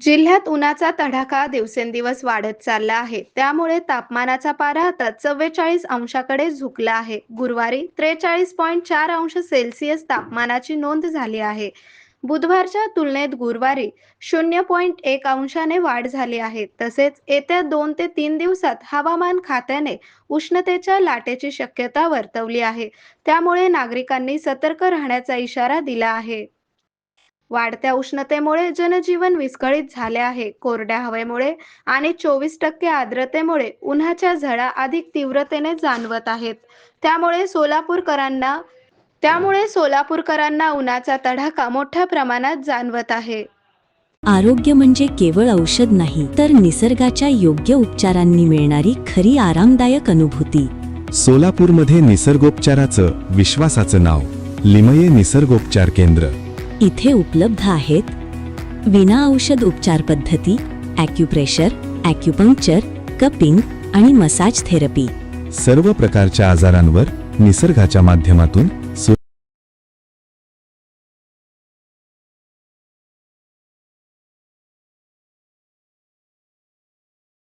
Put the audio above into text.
जिल्ह्यात उन्हाचा तडाखा दिवसेंदिवस वाढत चालला आहे. त्यामुळे तापमानाचा पारा आता 44 अंशाकडे झुकला आहे. गुरुवारी 43.4 अंश सेल्सिअस तापमानाची नोंद झाली आहे. बुधवारच्या तुलनेत गुरुवारी 0.1 अंशाने वाढ झाली आहे. तसेच येत्या 2 ते 3 दिवसात हवामान खात्याने उष्णतेच्या लाटेची शक्यता वर्तवली आहे. त्यामुळे नागरिकांनी सतर्क राहण्याचा इशारा दिला आहे. वाढत्या उष्णतेमुळे जनजीवन विस्कळीत झाले आहे. कोरड्या हवेमुळे आणि 24% आर्द्रतेमुळे उन्हाच्या झळा अधिक तीव्रतेने जाणवत आहेत. त्यामुळे सोलापूरकरांना त्यामुळे सोलापूरकरांना उन्हाचा तडाखा मोठ्या प्रमाणात जाणवत आहे. आरोग्य म्हणजे केवळ औषध नाही, तर निसर्गाच्या योग्य उपचारांनी मिळणारी खरी आरामदायक अनुभूती. सोलापूरमध्ये निसर्गोपचाराचं विश्वासाचं नाव लिमये निसर्गोपचार केंद्र. इथे उपलब्ध आहेत विना औषध उपचार पद्धती, ॲक्युप्रेशर, ॲक्युपंक्चर, कपिंग आणि मसाज थेरपी. सर्व प्रकारच्या आजारांवर निसर्गाच्या माध्यमातून